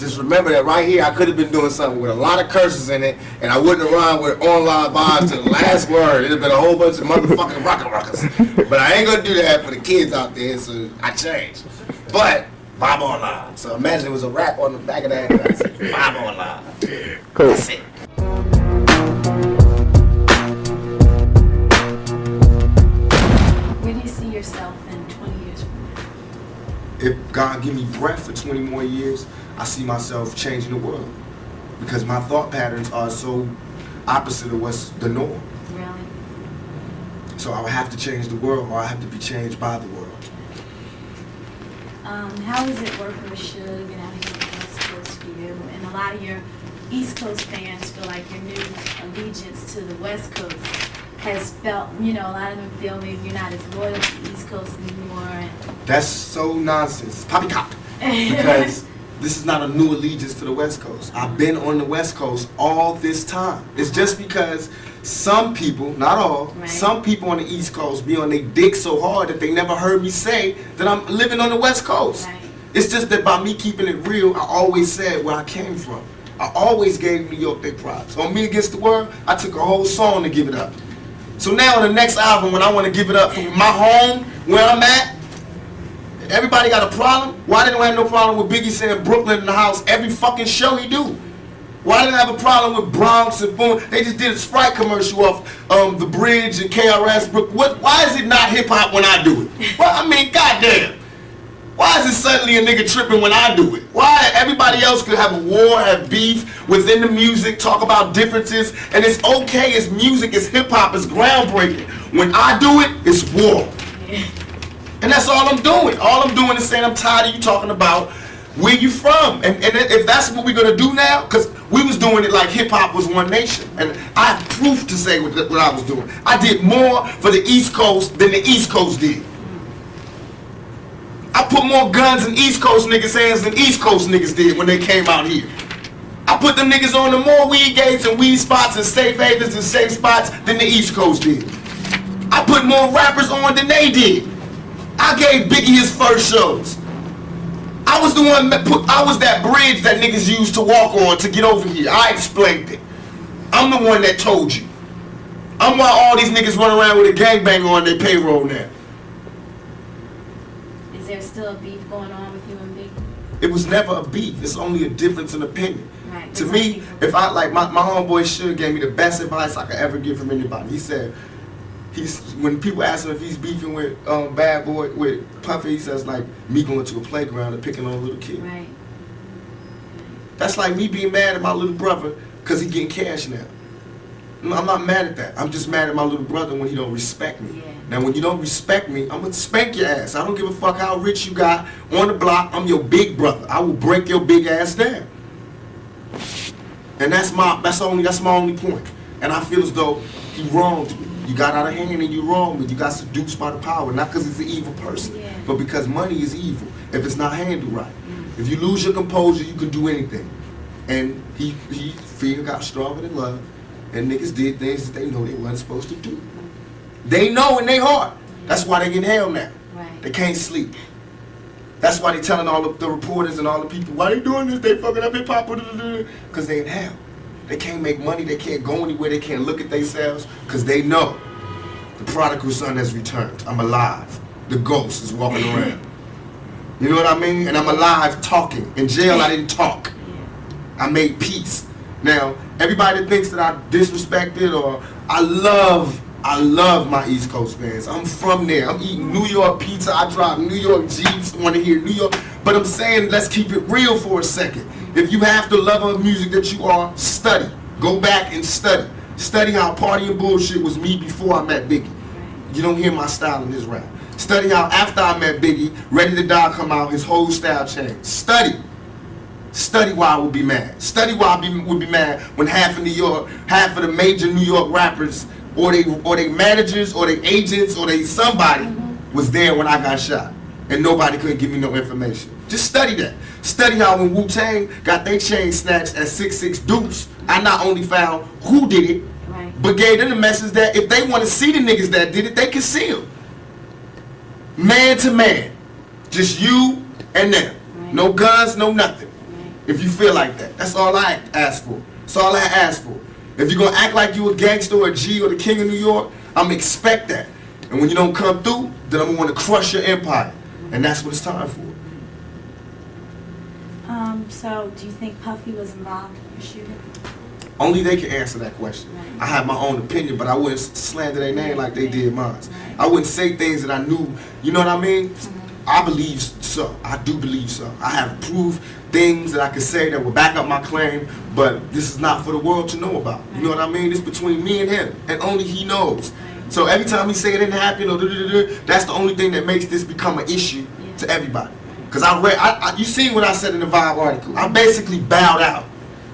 just remember that right here, I could have been doing something with a lot of curses in it, and I wouldn't have rhymed with online vibes to the last word. It'd have been a whole bunch of motherfucking rockers. But I ain't gonna do that for the kids out there, so I changed. But vibe online. So imagine it was a rap on the back of that. Vibe online. Cool. That's it. Where do you see yourself in 20 years from now? If God give me breath for 20 more years, I see myself changing the world. Because my thought patterns are so opposite of what's the norm. Really? So I would have to change the world, or I have to be changed by the world. How is it working with Suge and out here on the West Coast for you? And a lot of your East Coast fans feel like your new allegiance to the West Coast has felt, you know, a lot of them feel maybe you're not as loyal to the East Coast anymore. That's so nonsense. Poppycock. Because this is not a new allegiance to the West Coast. I've been on the West Coast all this time. It's just because some people, not all, right, some people on the East Coast be on their dick so hard that they never heard me say that I'm living on the West Coast. Right. It's just that by me keeping it real, I always said where I came from. I always gave New York their props. On Me Against the World, I took a whole song to give it up. So now on the next album, when I want to give it up from my home, where I'm at, everybody got a problem? Why didn't I have no problem with Biggie saying Brooklyn in the house every fucking show he do? Why didn't I have a problem with Bronx and Boom? They just did a Sprite commercial off The Bridge and KRS. Why is it not hip-hop when I do it? Well, I mean, goddamn. Why is it suddenly a nigga tripping when I do it? Why everybody else could have a war, have beef within the music, talk about differences, and it's okay, it's music, it's hip-hop, it's groundbreaking. When I do it, it's war. And that's all I'm doing. All I'm doing is saying I'm tired of you talking about where you from. And if that's what we're gonna do now, because we was doing it like hip-hop was one nation. And I have proof to say what I was doing. I did more for the East Coast than the East Coast did. I put more guns in East Coast niggas' hands than East Coast niggas did when they came out here. I put them niggas on the more weed gates and weed spots and safe havens and safe spots than the East Coast did. I put more rappers on than they did. I gave Biggie his first shows. I was the one that I was that bridge that niggas used to walk on to get over here. I explained it. I'm the one that told you. I'm why all these niggas run around with a gangbanger on their payroll now. Is there still a beef going on with you and Biggie? It was never a beef. It's only a difference in opinion. Right. To me, if I like my homeboy Suge gave me the best advice I could ever give from anybody. He said when people ask him if he's beefing with Bad Boy with Puffy, he says like me going to a playground and picking on a little kid. Right. That's like me being mad at my little brother because he getting cash now. No, I'm not mad at that. I'm just mad at my little brother when he don't respect me. Yeah. Now when you don't respect me, I'm gonna spank your ass. I don't give a fuck how rich you got on the block. I'm your big brother. I will break your big ass down. And that's my only point. And I feel as though he wronged me. You got out of hand and you wronged me. You got seduced by the power, not because he's an evil person, yeah, but because money is evil if it's not handled right. If you lose your composure, you can do anything. And fear got stronger than love, and niggas did things that they know they wasn't supposed to do. They know in their heart. That's why they in hell now. Right. They can't sleep. That's why they telling all the reporters and all the people, why they doing this? They fucking up hip hop, because they in hell. They can't make money, they can't go anywhere, they can't look at themselves, because they know the prodigal son has returned. I'm alive. The ghost is walking around. You know what I mean? And I'm alive talking. In jail, I didn't talk. I made peace. Now, everybody that thinks that I disrespected or I love my East Coast fans. I'm from there. I'm eating New York pizza. I drive New York Jeeps. Want to hear New York. But I'm saying, let's keep it real for a second. If you have the love of music that you are, study. Go back and study. Study how Party and Bullshit was me before I met Biggie. You don't hear my style in this rap. Study how after I met Biggie, Ready to Die come out, his whole style changed. Study. Study why I would be mad. Study why I would be mad when half of the major New York rappers, or they managers, or they agents, or they somebody was there when I got shot, and nobody couldn't give me no information. Just study that. Study how when Wu-Tang got their chain snatched at 6'6" Deuce, I not only found who did it, right, but gave them the message that if they want to see the niggas that did it, they can see them. Man to man. Just you and them. right, No guns, no nothing. right. If you feel like that. That's all I ask for. That's all I ask for. If you're going to act like you a gangster or a G or the king of New York, I'm going to expect that. And when you don't come through, then I'm going to want to crush your empire. And that's what it's time for. So do you think Puffy was involved in the shooting? Only they can answer that question. Right. I have my own opinion, but I wouldn't slander their name like they did mine. Right. I wouldn't say things that I knew, you know what I mean? Mm-hmm. I believe so. I do believe so. I have proved things that I can say that will back up my claim, but this is not for the world to know about. You know what I mean? It's between me and him, and only he knows. So every time he say it didn't happen, or that's the only thing that makes this become an issue to everybody. Because you seen what I said in the Vibe article. I basically bowed out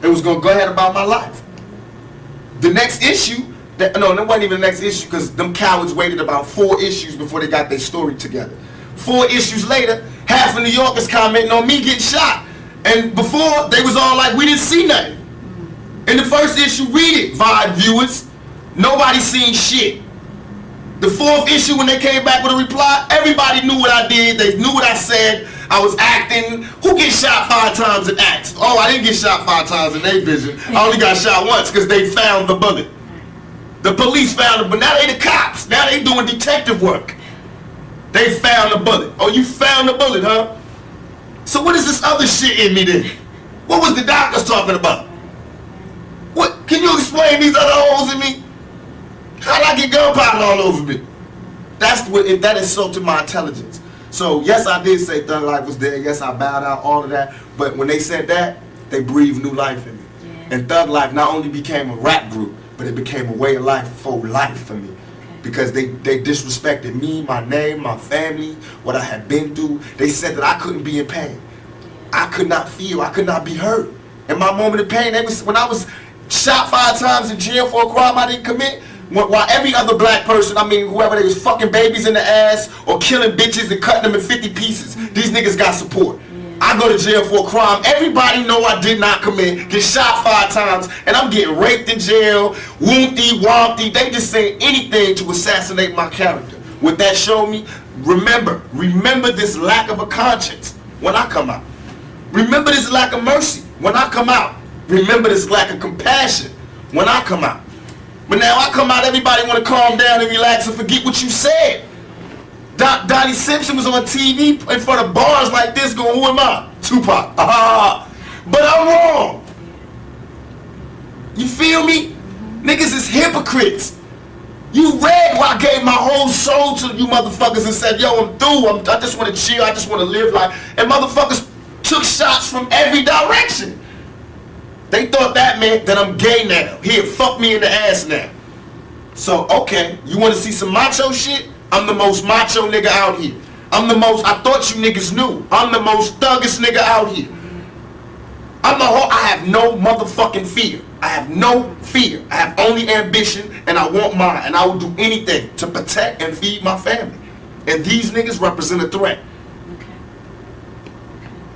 and was gonna go ahead about my life. The next issue, that wasn't even the next issue, because them cowards waited about 4 issues before they got their story together. 4 issues later, half of New York is commenting on me getting shot. And before, they was all like, we didn't see nothing. In the first issue, read it, Vibe viewers. Nobody seen shit. The 4th issue, when they came back with a reply, everybody knew what I did. They knew what I said. I was acting. Who gets shot 5 times in acts? Oh, I didn't get shot 5 times in their vision. I only got shot once because they found the bullet. The police found it, but now they the cops. Now they doing detective work. They found the bullet. Oh, you found the bullet, huh? So what is this other shit in me then? What was the doctors talking about? What? Can you explain these other holes in me? How did I get gunpowder all over me? That insulted my intelligence. So yes, I did say Thug Life was dead. Yes, I bowed out, all of that. But when they said that, they breathed new life in me. Yeah. And Thug Life not only became a rap group, but it became a way of life for life for me. Because they disrespected me, my name, my family, what I had been through. They said that I couldn't be in pain. I could not feel, I could not be hurt. In my moment of pain, when I was shot 5 times in jail for a crime I didn't commit, while every other black person, I mean whoever, they was fucking babies in the ass or killing bitches and cutting them in 50 pieces. These niggas got support. I go to jail for a crime everybody know I did not commit, get shot 5 times, and I'm getting raped in jail, wompty, wompty. They just say anything to assassinate my character. What that showed me, remember this lack of a conscience when I come out. Remember this lack of mercy when I come out. Remember this lack of compassion when I come out. But now I come out, everybody want to calm down and relax and forget what you said. Donnie Simpson was on TV in front of bars like this going, who am I? Tupac. But I'm wrong. You feel me? Niggas is hypocrites. You read where I gave my whole soul to you motherfuckers and said, yo, I'm through. I just want to chill. I just want to live life. And motherfuckers took shots from every direction. They thought that meant that I'm gay now. Here, fuck me in the ass now. So, okay, you want to see some macho shit? I'm the most macho nigga out here. I thought you niggas knew. I'm the most thuggest nigga out here. I have no motherfucking fear. I have no fear. I have only ambition, and I want mine. And I will do anything to protect and feed my family. And these niggas represent a threat.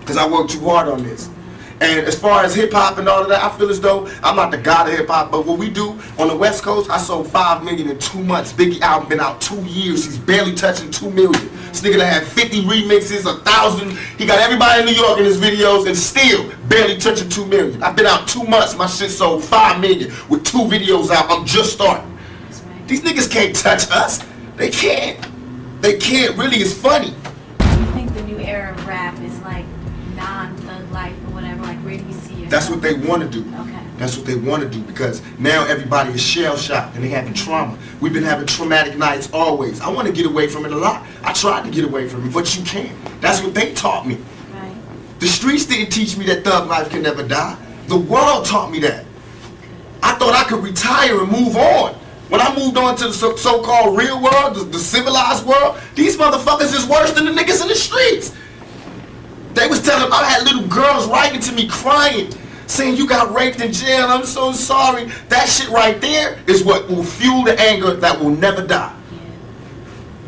Because I worked too hard on this. And as far as hip-hop and all of that, I feel as though I'm not the god of hip-hop, but what we do on the West Coast, I sold 5 million in 2 months. Biggie album been out 2 years. He's barely touching 2 million. This nigga done had 50 remixes, 1,000. He got everybody in New York in his videos and still barely touching 2 million. I've been out 2 months. My shit sold 5 million with 2 videos out. I'm just starting. These niggas can't touch us. They can't. They can't. Really, it's funny. Do you think the new era of rap is like non-thug life or whatever? Like, where do you see yourself? That's what they want to do. Okay. That's what they want to do, because now everybody is shell-shocked and they having trauma. We've been having traumatic nights always. I want to get away from it a lot. I tried to get away from it, but you can't. That's what they taught me. Right. The streets didn't teach me that thug life can never die. The world taught me that. I thought I could retire and move on. When I moved on to the so-called real world, the civilized world, these motherfuckers is worse than the niggas in the streets. They was telling, I had little girls writing to me crying, saying you got raped in jail, I'm so sorry. That shit right there is what will fuel the anger that will never die.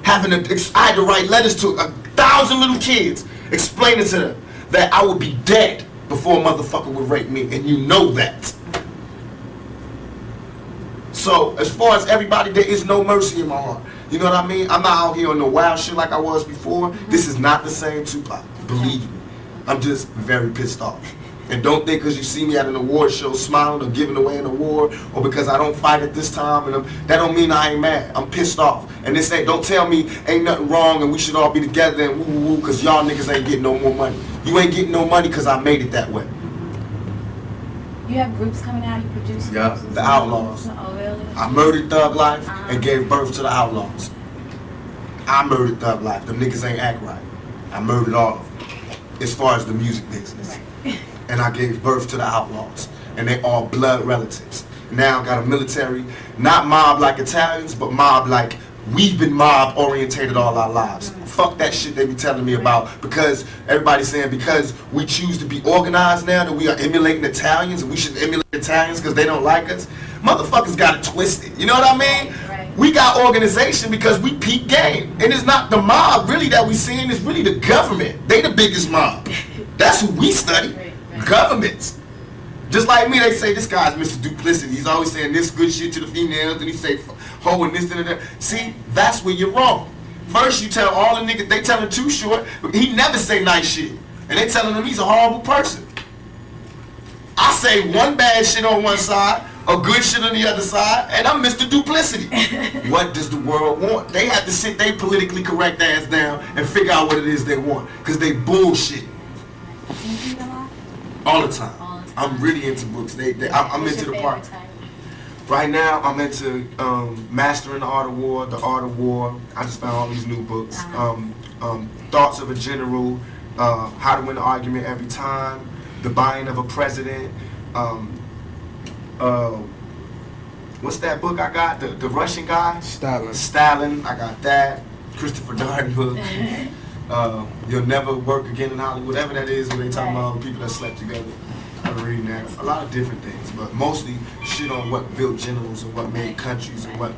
I had to write letters to 1,000 little kids explaining to them that I would be dead before a motherfucker would rape me, and you know that. So, as far as everybody, there is no mercy in my heart. You know what I mean? I'm not out here on no wild shit like I was before. This is not the same Tupac. Believe me. I'm just very pissed off. And don't think because you see me at an award show smiling or giving away an award, or because I don't fight at this time, and that don't mean I ain't mad. I'm pissed off. And this ain't, don't tell me ain't nothing wrong and we should all be together and woo woo woo because y'all niggas ain't getting no more money. You ain't getting no money because I made it that way. You have groups coming out, you produce Yeah, groups? the Outlaws. Oh, really? I murdered Thug Life and gave birth to the Outlaws. I murdered Thug Life. Them niggas ain't act right. I murdered all of them as far as the music business. Right. And I gave birth to the Outlaws. And they all blood relatives. Now I got a military, not mob like Italians, but mob like we've been mob orientated all our lives. Fuck that shit they be telling me about, because everybody's saying because we choose to be organized now that we are emulating Italians and we should emulate Italians because they don't like us. Motherfuckers got it twisted. You know what I mean? Right. We got organization because we peak game. And it's not the mob really that we seeing, it's really the government. They the biggest mob. That's who we study. Right. Governments. Just like me, they say this guy's Mr. Duplicity. He's always saying this good shit to the females, and he say ho and this and that. See, that's where you're wrong. First you tell all the niggas, they telling Too Short, he never say nice shit. And they telling him he's a horrible person. I say one bad shit on one side, a good shit on the other side, and I'm Mr. Duplicity. What does the world want? They have to sit their politically correct ass down and figure out what it is they want, because they bullshit. Do you read a lot? All the time. All the time. I'm really into books. I'm What's into your the part. favorite type? Right now, I'm into Mastering the Art of War, The Art of War. I just found all these new books. Thoughts of a General, How to Win an Argument Every Time, The Buying of a President. What's that book I got? The Russian guy? Stalin. I got that. Christopher Darden book. You'll Never Work Again in Hollywood. Whatever that is, when they talking about people that slept together. I'm reading that. A lot of different things, but mostly shit on what built generals and what made countries and what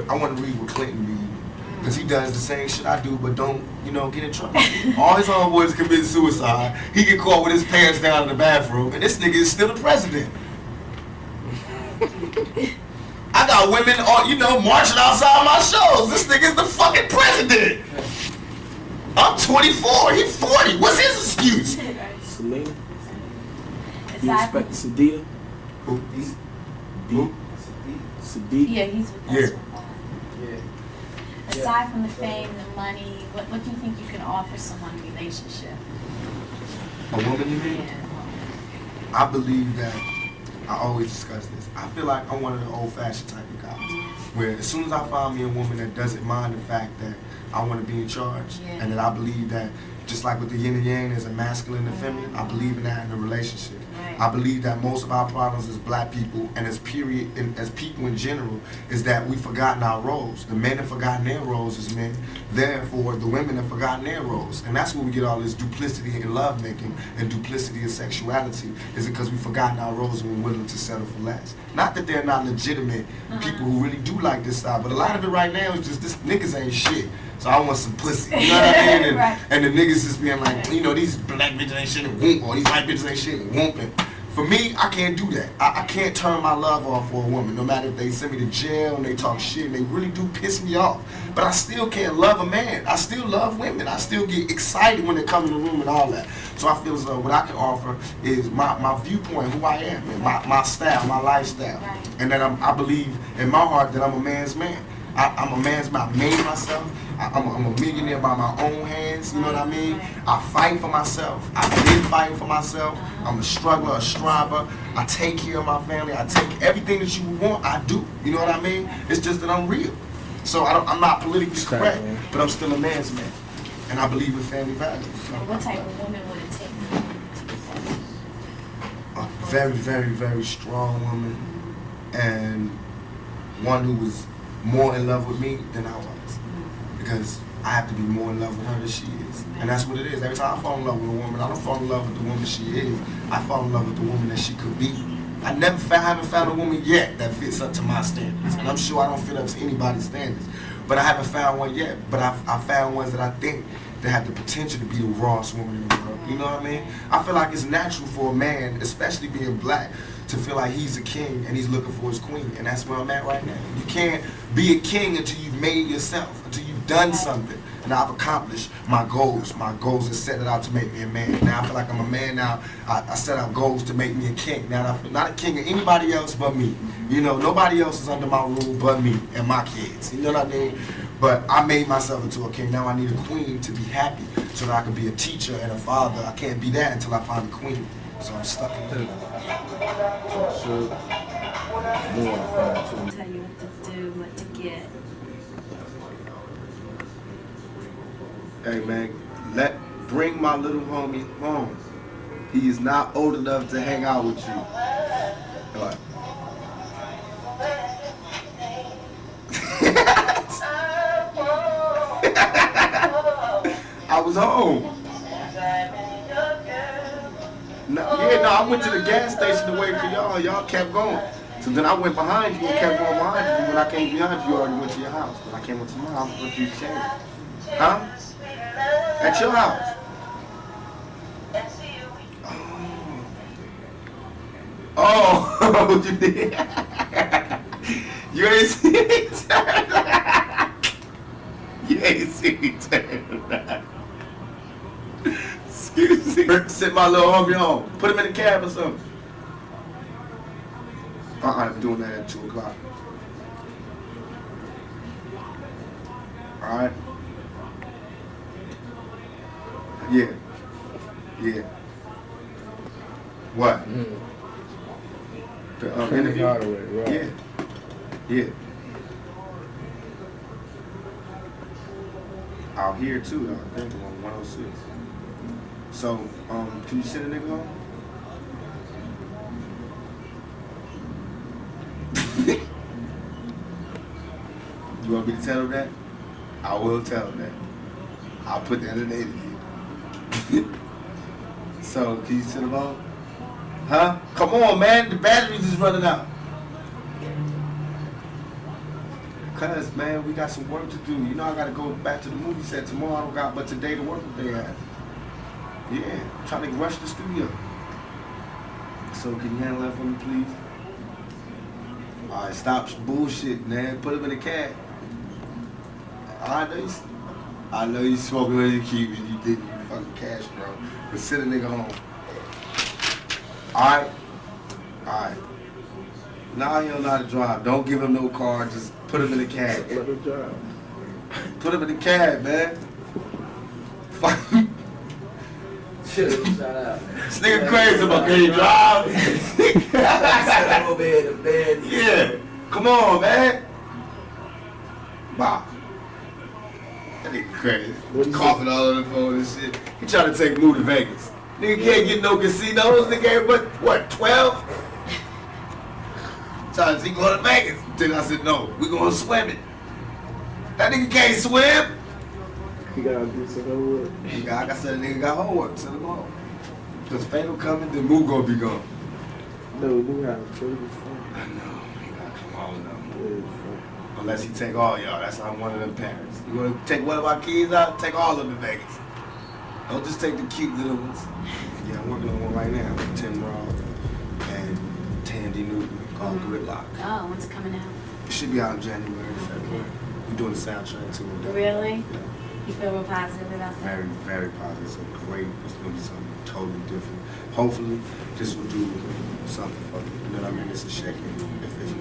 I want to read what Clinton read, because he does the same shit I do, but don't, you know, get in trouble. All his homeboys commit suicide. He get caught with his pants down in the bathroom, and this nigga is still the president. I got women, all, you know, marching outside my shows. This nigga is the fucking president. I'm 24. He 40. What's his excuse? Selena. You Aside expect Sadia? Who? Sadiq? Yeah, he's with us. Yeah. Aside from the fame, the money, what do you think you can offer someone in a relationship? A woman, you mean? Yeah. I believe that, I always discuss this, I feel like I'm one of the old-fashioned type of guys, where as soon as I find me a woman that doesn't mind the fact that I want to be in charge, and that I believe that, just like with the yin and yang, there's a masculine and feminine, I believe in that in a relationship. Right. I believe that most of our problems as black people, and as people in general, is that we've forgotten our roles. The men have forgotten their roles as men, therefore the women have forgotten their roles. And that's where we get all this duplicity in lovemaking and duplicity in sexuality, is because we've forgotten our roles and we're willing to settle for less. Not that they're not legitimate people who really do like this style, but a lot of it right now is just this niggas ain't shit. So I want some pussy, you know what I mean? Right. And the niggas just being like, you know, these black bitches ain't shit and whoop, or these white bitches ain't shit and whooping. For me, I can't do that. I can't turn my love off for a woman, no matter if they send me to jail and they talk shit and they really do piss me off. But I still can't love a man. I still love women. I still get excited when they come in the room and all that. So I feel as though what I can offer is my viewpoint, who I am, and my style, my lifestyle. Right. And that I believe in my heart that I'm a man's man. I'm a man's man. I made myself. I'm a millionaire by my own hands, you know what I mean? I fight for myself. I've been fighting for myself. I'm a struggler, a striver. I take care of my family. I take everything that you want, I do. You know what I mean? It's just that I'm real. So I'm not politically correct, but I'm still a man's man. And I believe in family values. So. What type of woman would it take to get that? A very, very, very strong woman, and one who was more in love with me than I was. Because I have to be more in love with her than she is. And that's what it is. Every time I fall in love with a woman, I don't fall in love with the woman she is. I fall in love with the woman that she could be. I haven't found a woman yet that fits up to my standards. And I'm sure I don't fit up to anybody's standards. But I haven't found one yet. But I found ones that I think that have the potential to be the rawest woman in the world. You know what I mean? I feel like it's natural for a man, especially being black, to feel like he's a king and he's looking for his queen. And that's where I'm at right now. You can't be a king until you've made yourself, until you've done something. And I've accomplished my goals. My goals are set it out to make me a man. Now I feel like I'm a man now. I set out goals to make me a king. Now I feel not a king of anybody else but me. You know, nobody else is under my rule but me and my kids. You know what I mean? But I made myself into a king. Now I need a queen to be happy so that I can be a teacher and a father. I can't be that until I find a queen. So I'm stuck in there. Tell you what to do, what to get. Hey man, bring my little homie home. He is not old enough to hang out with you. What? I was home. No, I went to the gas station to wait for y'all. Y'all kept going. So then I went behind you and kept going behind you. When I came behind you, you already went to your house. When I came up to my house, what you came? Huh? At your house. Oh, you did? You ain't see me turn. You ain't see me turn. Excuse me. Sit my little homie home. Put him in the cab or something. I'm doing that at 2 o'clock. Alright? Yeah. Yeah. What? The interview? Right. Yeah. Yeah. Out here too, though, I think, on 106. So, can you send a nigga home? You want me to tell him that? I will tell him that. I'll put that in the interview. So, can you send him home? Huh? Come on, man. The batteries is running out. Cause, man, we got some work to do. You know, I gotta go back to the movie set tomorrow. I don't got but today to work with they at. Yeah, I'm trying to rush the studio. So, can you handle that for me, please? All right, stop bullshit, man. Put him in the cab. I know you smoking when you keep it. You think you fucking cash, bro. But send a nigga home. All right. Now he don't know how to drive. Don't give him no car. Just put him in the cab. Let him drive. Put him in the cab, man. Fuck. Shout out. This nigga crazy about can he drive? Over here in the bed. Yeah. Come on, man. Wow. That nigga crazy. Coughing all over the phone and shit. He trying to take Lou to Vegas. Nigga can't get no casinos. Nigga ain't what, 12? Trying to see go to Vegas. Then I said, no, we gonna swim it. That nigga can't swim. You gotta do some homework. Like I said, the nigga got homework. Send him home. Because Fatal coming, then Moo gonna be gone. No, we have to fun. I know. He gotta come home though. Yeah, it's fun. Unless he take all y'all. That's how I'm one of them parents. You wanna take one of our kids out? Take all of them to Vegas. Don't just take the cute little ones. Yeah, I'm working on one right now with Tim Roth and Tandy Newton called Gridlock. Oh, when's it coming out? It should be out in January, February. We're doing the soundtrack too. Really? Yeah. You feel real positive about that? Very, very positive. It's a great, it's going to be something totally different. Hopefully, this will do something for me. You know what I mean? It's a shaking.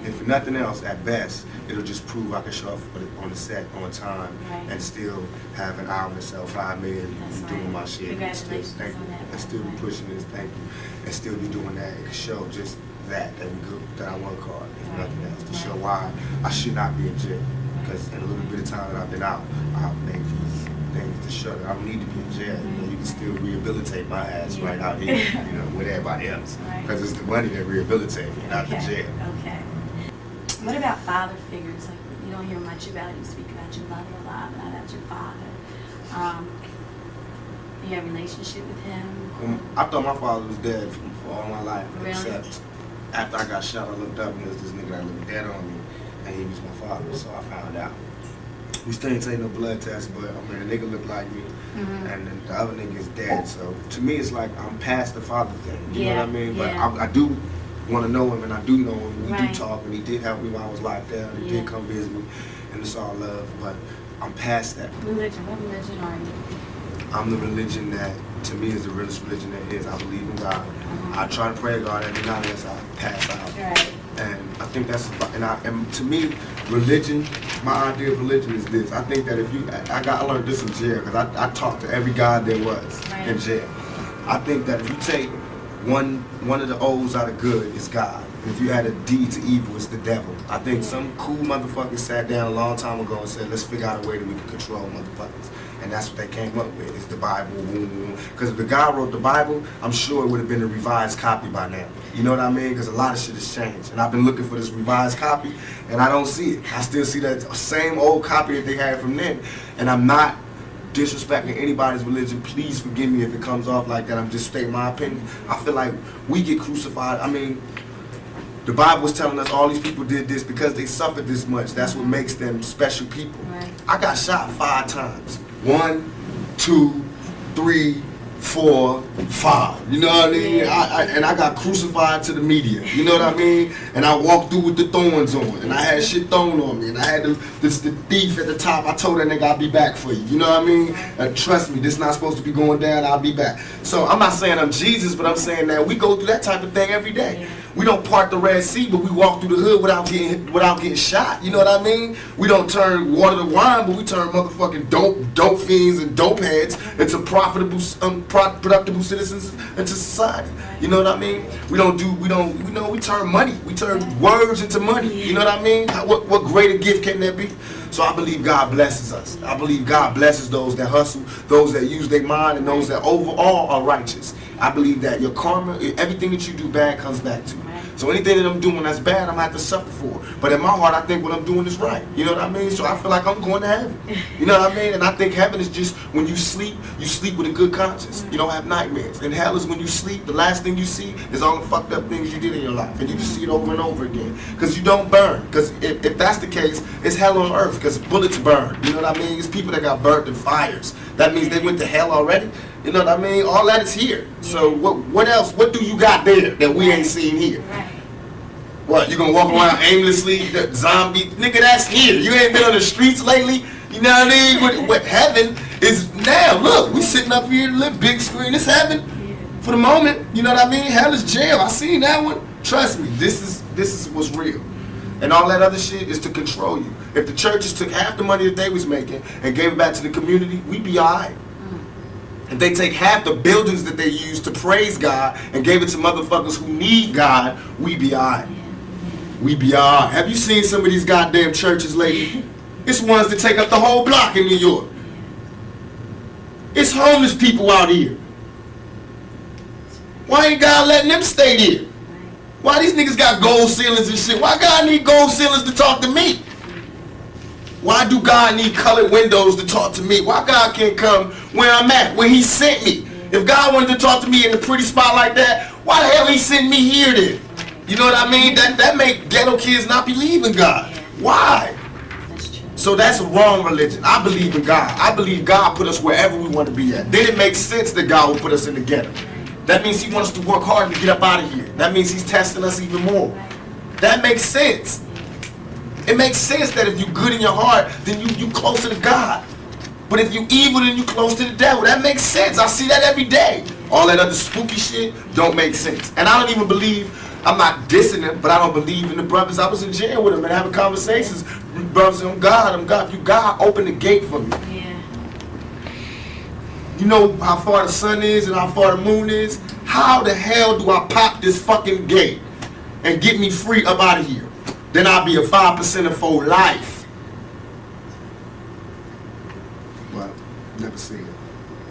If nothing else, at best, it'll just prove I can show up on the set on time and still have an album that sell 5 million and doing my shit. Congratulations and on that. And still be pushing this, thank you. And still be doing that. It can show just that I work hard, if nothing else. To show why I should not be in jail. Because in a little bit of time that I've been out, I've made these things to show that I don't need to be in jail. You know, you can still rehabilitate my ass right out here, you know, with everybody else. Because it's the money that rehabilitates me, not the jail. Okay. What about father figures? Like, you don't hear much about it. You speak about your mother a lot, but not about your father. You have a relationship with him? I thought my father was dead for all my life, Really? except after I got shot, I looked up and there was this nigga that looked dead on me, and he was my father, so I found out. We still ain't take no blood test, but I mean, a nigga look like me, and then the other nigga is dead. So to me, it's like I'm past the father thing. You know what I mean? But I do want to know him, and I do know him. We do talk, and he did help me when I was locked down. He did come visit me, and it's all love. But I'm past that. Religion. What religion are you? I'm the religion that, to me, is the realest religion there is. I believe in God. I try to pray to God every night as I pass out. Right. And I think that's, and to me, religion, my idea of religion is this. I think that if you, I learned this in jail, because I talked to every God there was in jail. I think that if you take one of the O's out of good, it's God. If you add a D to evil, it's the devil. I think some cool motherfuckers sat down a long time ago and said, let's figure out a way that we can control motherfuckers. And that's what they came up with, is the Bible. Because if the guy wrote the Bible, I'm sure it would have been a revised copy by now. You know what I mean? Because a lot of shit has changed. And I've been looking for this revised copy, and I don't see it. I still see that same old copy that they had from then. And I'm not disrespecting anybody's religion. Please forgive me if it comes off like that. I'm just stating my opinion. I feel like we get crucified. I mean, the Bible was telling us all these people did this because they suffered this much. That's what makes them special people. Right. I got shot 5 times. 1, 2, 3, 4, 5. You know what I mean? And I got crucified to the media. You know what I mean? And I walked through with the thorns on. And I had shit thrown on me. And I had the thief at the top. I told that nigga I'll be back for you. You know what I mean? And trust me, this not supposed to be going down. I'll be back. So I'm not saying I'm Jesus, but I'm saying that we go through that type of thing every day. We don't part the Red Sea, but we walk through the hood without getting shot. You know what I mean? We don't turn water to wine, but we turn motherfucking dope fiends and dope heads into productive citizens into society. You know what I mean? We turn money. We turn words into money. You know what I mean? What greater gift can there be? So I believe God blesses us. I believe God blesses those that hustle, those that use their mind, and those that overall are righteous. I believe that your karma, everything that you do bad comes back to you. So anything that I'm doing that's bad, I'm going to have to suffer for. But in my heart, I think what I'm doing is right. You know what I mean? So I feel like I'm going to heaven. You know what I mean? And I think heaven is just when you sleep with a good conscience. You don't have nightmares. And hell is when you sleep, the last thing you see is all the fucked up things you did in your life. And you just see it over and over again. Because you don't burn. Because if that's the case, it's hell on earth. Because bullets burn. You know what I mean? It's people that got burnt in fires. That means they went to hell already. You know what I mean? All that is here. So what else? What do you got there that we ain't seen here? What, you gonna walk around aimlessly, the zombie? Nigga, that's here. You ain't been on the streets lately? You know what I mean? What heaven is now. Look, we sitting up here, live big screen. It's heaven for the moment. You know what I mean? Hell is jail. I seen that one. Trust me, this is what's real. And all that other shit is to control you. If the churches took half the money that they was making and gave it back to the community, we'd be alright. If they take half the buildings that they use to praise God and gave it to motherfuckers who need God, we'd be alright. We be alright. Have you seen some of these goddamn churches lately? It's ones that take up the whole block in New York. It's homeless people out here. Why ain't God letting them stay there? Why these niggas got gold ceilings and shit? Why God need gold ceilings to talk to me? Why do God need colored windows to talk to me? Why God can't come where I'm at, where he sent me? If God wanted to talk to me in a pretty spot like that, why the hell he sent me here then? You know what I mean? That make ghetto kids not believe in God. Why? So that's a wrong religion. I believe in God. I believe God put us wherever we want to be at. Then it makes sense that God will put us in the ghetto. That means he wants us to work hard to get up out of here. That means he's testing us even more. That makes sense. It makes sense that if you're good in your heart, then you closer to God. But if you evil, then you close to the devil. That makes sense. I see that every day. All that other spooky shit don't make sense. And I don't even believe, I'm not dissing them, but I don't believe in the brothers. I was in jail with them and having conversations. Brothers, I'm God. If you God, open the gate for me. Yeah. You know how far the sun is and how far the moon is? How the hell do I pop this fucking gate and get me free up out of here? Then I'll be a 5% for life. But never see it.